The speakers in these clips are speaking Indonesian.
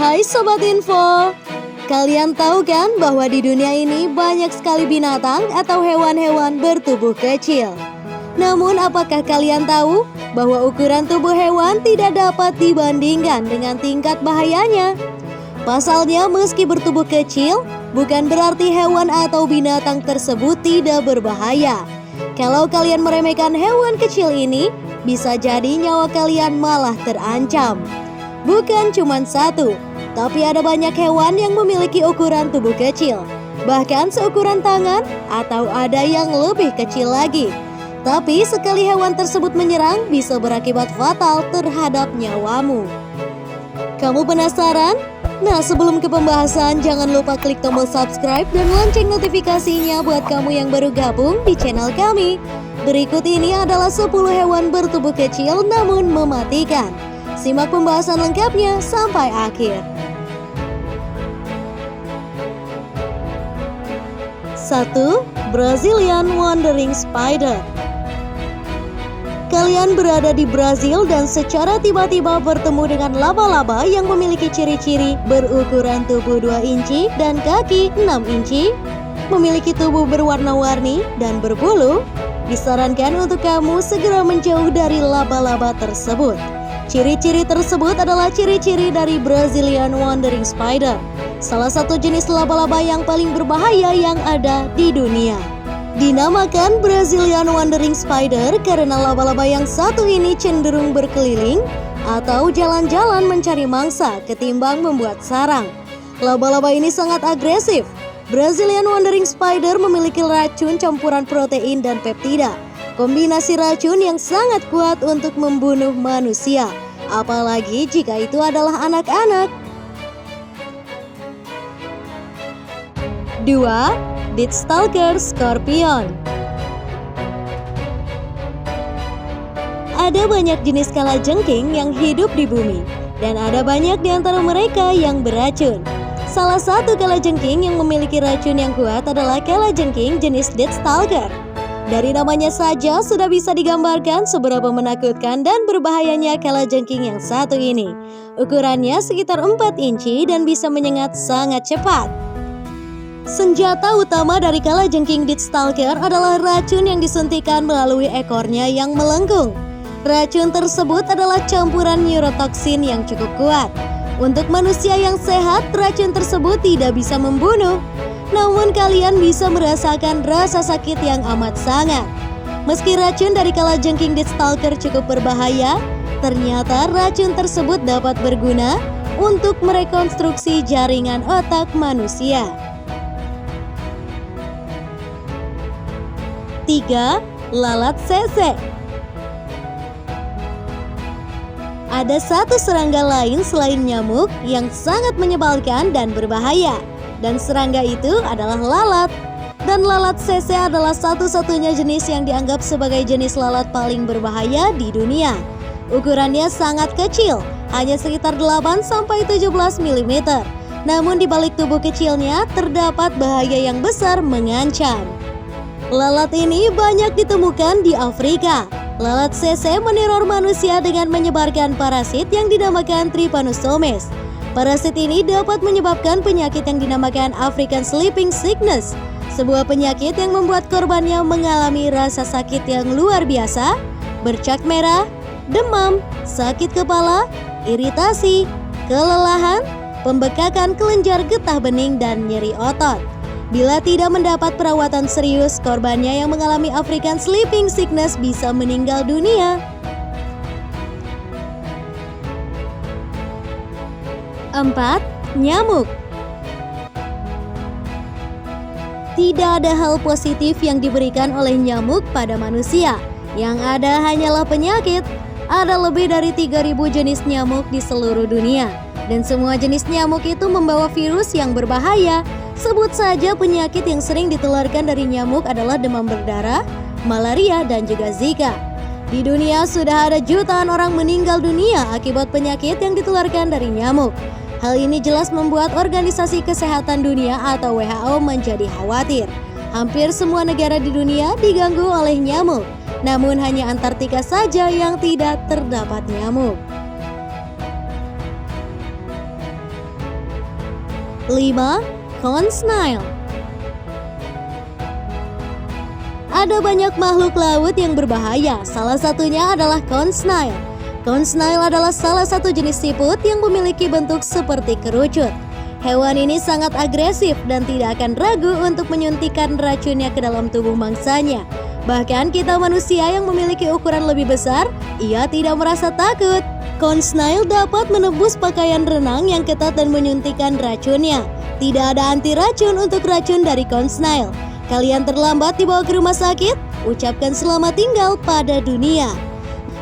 Hai Sobat Info, kalian tahu kan bahwa di dunia ini banyak sekali binatang atau hewan-hewan bertubuh kecil. Namun apakah kalian tahu bahwa ukuran tubuh hewan tidak dapat dibandingkan dengan tingkat bahayanya? Pasalnya meski bertubuh kecil, bukan berarti hewan atau binatang tersebut tidak berbahaya. Kalau kalian meremehkan hewan kecil ini, bisa jadi nyawa kalian malah terancam. Bukan cuma satu, tapi ada banyak hewan yang memiliki ukuran tubuh kecil, bahkan seukuran tangan atau ada yang lebih kecil lagi. Tapi sekali hewan tersebut menyerang bisa berakibat fatal terhadap nyawamu. Kamu penasaran? Nah, sebelum ke pembahasan, jangan lupa klik tombol subscribe dan lonceng notifikasinya buat kamu yang baru gabung di channel kami. Berikut ini adalah 10 hewan bertubuh kecil namun mematikan. Simak pembahasan lengkapnya sampai akhir. 1. Brazilian Wandering Spider. Kalian berada di Brazil dan secara tiba-tiba bertemu dengan laba-laba yang memiliki ciri-ciri berukuran tubuh 2 inci dan kaki 6 inci, memiliki tubuh berwarna-warni dan berbulu. Disarankan untuk kamu segera menjauh dari laba-laba tersebut. Ciri-ciri tersebut adalah ciri-ciri dari Brazilian Wandering Spider, salah satu jenis laba-laba yang paling berbahaya yang ada di dunia. Dinamakan Brazilian Wandering Spider karena laba-laba yang satu ini cenderung berkeliling atau jalan-jalan mencari mangsa ketimbang membuat sarang. Laba-laba ini sangat agresif. Brazilian Wandering Spider memiliki racun campuran protein dan peptida, kombinasi racun yang sangat kuat untuk membunuh manusia, apalagi jika itu adalah anak-anak. 2. Deathstalker Scorpion. Ada banyak jenis kalajengking yang hidup di bumi, dan ada banyak di antara mereka yang beracun. Salah satu kalajengking yang memiliki racun yang kuat adalah kalajengking jenis Deathstalker. Dari namanya saja sudah bisa digambarkan seberapa menakutkan dan berbahayanya kalajengking yang satu ini. Ukurannya sekitar 4 inci dan bisa menyengat sangat cepat. Senjata utama dari kalajengking Deathstalker adalah racun yang disuntikan melalui ekornya yang melengkung. Racun tersebut adalah campuran neurotoksin yang cukup kuat. Untuk manusia yang sehat, racun tersebut tidak bisa membunuh. Namun kalian bisa merasakan rasa sakit yang amat sangat. Meski racun dari kalajengking Deathstalker cukup berbahaya, ternyata racun tersebut dapat berguna untuk merekonstruksi jaringan otak manusia. 3. Lalat sese. Ada satu serangga lain selain nyamuk yang sangat menyebalkan dan berbahaya, dan serangga itu adalah lalat. Dan lalat sese adalah satu-satunya jenis yang dianggap sebagai jenis lalat paling berbahaya di dunia. Ukurannya sangat kecil, hanya sekitar 8-17 mm. Namun di balik tubuh kecilnya terdapat bahaya yang besar mengancam. Lalat ini banyak ditemukan di Afrika. Lalat sese meneror manusia dengan menyebarkan parasit yang dinamakan Trypanosomes. Parasit ini dapat menyebabkan penyakit yang dinamakan African Sleeping Sickness, sebuah penyakit yang membuat korbannya mengalami rasa sakit yang luar biasa, bercak merah, demam, sakit kepala, iritasi, kelelahan, pembekakan kelenjar getah bening, dan nyeri otot. Bila tidak mendapat perawatan serius, korbannya yang mengalami African Sleeping Sickness bisa meninggal dunia. 4. Nyamuk. Tidak ada hal positif yang diberikan oleh nyamuk pada manusia. Yang ada hanyalah penyakit. Ada lebih dari 3.000 jenis nyamuk di seluruh dunia. Dan semua jenis nyamuk itu membawa virus yang berbahaya. Sebut saja penyakit yang sering ditularkan dari nyamuk adalah demam berdarah, malaria, dan juga Zika. Di dunia sudah ada jutaan orang meninggal dunia akibat penyakit yang ditularkan dari nyamuk. Hal ini jelas membuat Organisasi Kesehatan Dunia atau WHO menjadi khawatir. Hampir semua negara di dunia diganggu oleh nyamuk. Namun hanya Antartika saja yang tidak terdapat nyamuk. 5. Conch snail. Ada banyak makhluk laut yang berbahaya, salah satunya adalah conch snail. Conch snail adalah salah satu jenis siput yang memiliki bentuk seperti kerucut. Hewan ini sangat agresif dan tidak akan ragu untuk menyuntikkan racunnya ke dalam tubuh mangsanya. Bahkan kita manusia yang memiliki ukuran lebih besar, ia tidak merasa takut. Conch snail dapat menembus pakaian renang yang ketat dan menyuntikkan racunnya. Tidak ada anti racun untuk racun dari conch snail. Kalian terlambat dibawa ke rumah sakit, ucapkan selamat tinggal pada dunia.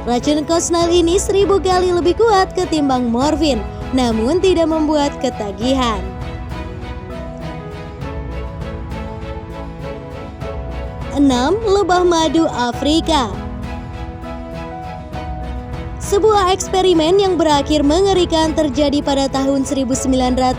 Racun conch snail ini 1000 kali lebih kuat ketimbang morfin, namun tidak membuat ketagihan. 6. Lebah madu Afrika. Sebuah eksperimen yang berakhir mengerikan terjadi pada tahun 1957.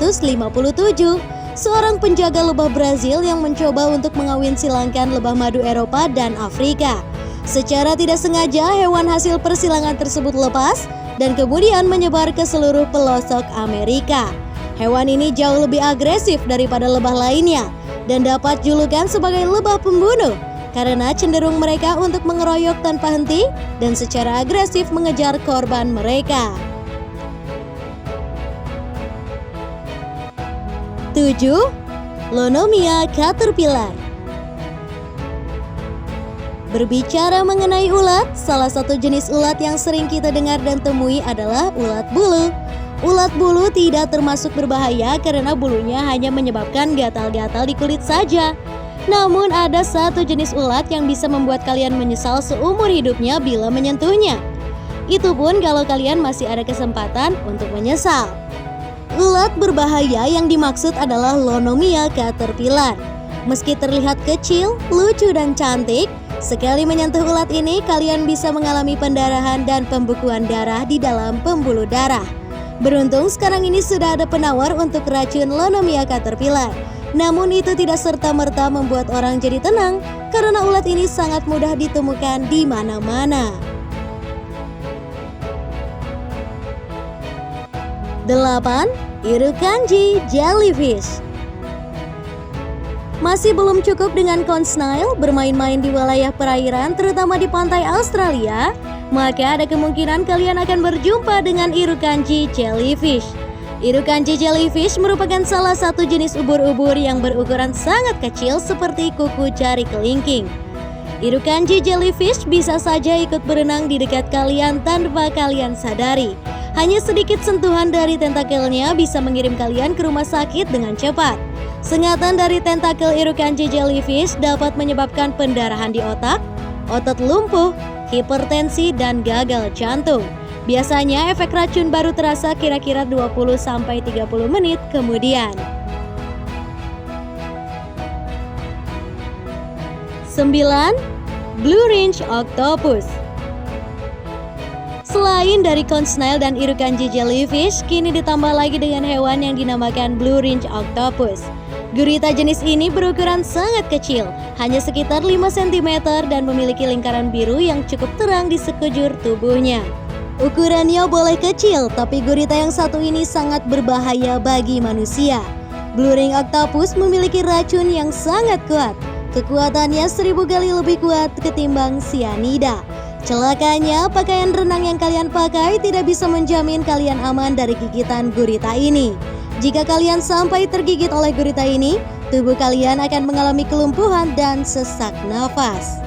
Seorang penjaga lebah Brazil yang mencoba untuk mengawin silangkan lebah madu Eropa dan Afrika. Secara tidak sengaja, hewan hasil persilangan tersebut lepas dan kemudian menyebar ke seluruh pelosok Amerika. Hewan ini jauh lebih agresif daripada lebah lainnya dan dapat julukan sebagai lebah pembunuh karena cenderung mereka untuk mengeroyok tanpa henti dan secara agresif mengejar korban mereka. 7. Lonomia caterpillar. Berbicara mengenai ulat, salah satu jenis ulat yang sering kita dengar dan temui adalah ulat bulu. Ulat bulu tidak termasuk berbahaya karena bulunya hanya menyebabkan gatal-gatal di kulit saja. Namun ada satu jenis ulat yang bisa membuat kalian menyesal seumur hidupnya bila menyentuhnya. Itu pun kalau kalian masih ada kesempatan untuk menyesal. Ulat berbahaya yang dimaksud adalah Lonomia caterpillar. Meski terlihat kecil, lucu dan cantik, sekali menyentuh ulat ini kalian bisa mengalami pendarahan dan pembekuan darah di dalam pembuluh darah. Beruntung sekarang ini sudah ada penawar untuk racun Lonomia caterpillar. Namun itu tidak serta-merta membuat orang jadi tenang karena ulat ini sangat mudah ditemukan di mana-mana. 8. Irukandji jellyfish. Masih belum cukup dengan conch snail bermain-main di wilayah perairan terutama di pantai Australia, maka ada kemungkinan kalian akan berjumpa dengan Irukandji jellyfish. Irukandji jellyfish merupakan salah satu jenis ubur-ubur yang berukuran sangat kecil seperti kuku jari kelingking. Irukandji jellyfish bisa saja ikut berenang di dekat kalian tanpa kalian sadari. Hanya sedikit sentuhan dari tentakelnya bisa mengirim kalian ke rumah sakit dengan cepat. Sengatan dari tentakel Irukandji jellyfish dapat menyebabkan pendarahan di otak, otot lumpuh, hipertensi, dan gagal jantung. Biasanya efek racun baru terasa kira-kira 20-30 menit kemudian. 9. Blue Ringed Octopus. Selain dari conch snail dan Irukandji jellyfish, kini ditambah lagi dengan hewan yang dinamakan Blue Ringed Octopus. Gurita jenis ini berukuran sangat kecil, hanya sekitar 5 cm dan memiliki lingkaran biru yang cukup terang di sekujur tubuhnya. Ukurannya boleh kecil, tapi gurita yang satu ini sangat berbahaya bagi manusia. Blue Ringed Octopus memiliki racun yang sangat kuat. Kekuatannya 1000 kali lebih kuat ketimbang sianida. Celakanya, pakaian renang yang kalian pakai tidak bisa menjamin kalian aman dari gigitan gurita ini. Jika kalian sampai tergigit oleh gurita ini, tubuh kalian akan mengalami kelumpuhan dan sesak nafas.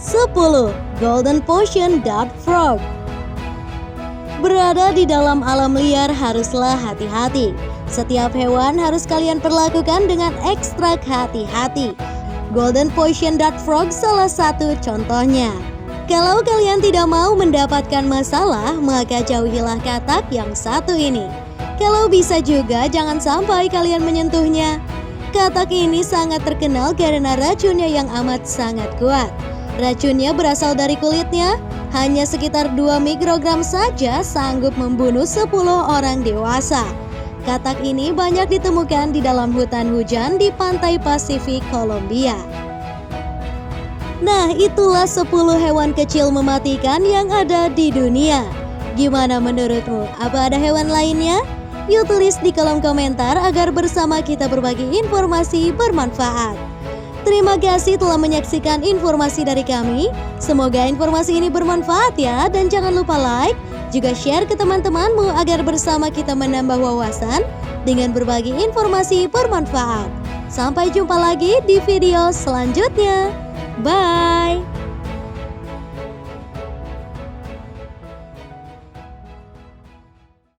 10. Golden Potion Dart Frog. Berada di dalam alam liar haruslah hati-hati. Setiap hewan harus kalian perlakukan dengan ekstra hati-hati. Golden Potion Dart Frog salah satu contohnya. Kalau kalian tidak mau mendapatkan masalah, maka jauhilah katak yang satu ini. Kalau bisa juga jangan sampai kalian menyentuhnya. Katak ini sangat terkenal karena racunnya yang amat sangat kuat. Racunnya berasal dari kulitnya, hanya sekitar 2 mikrogram saja sanggup membunuh 10 orang dewasa. Katak ini banyak ditemukan di dalam hutan hujan di pantai Pasifik Kolombia. Nah, itulah 10 hewan kecil mematikan yang ada di dunia. Gimana menurutmu? Apa ada hewan lainnya? Yuk tulis di kolom komentar agar bersama kita berbagi informasi bermanfaat. Terima kasih telah menyaksikan informasi dari kami. Semoga informasi ini bermanfaat ya. Dan jangan lupa like, juga share ke teman-temanmu agar bersama kita menambah wawasan dengan berbagi informasi bermanfaat. Sampai jumpa lagi di video selanjutnya. Bye!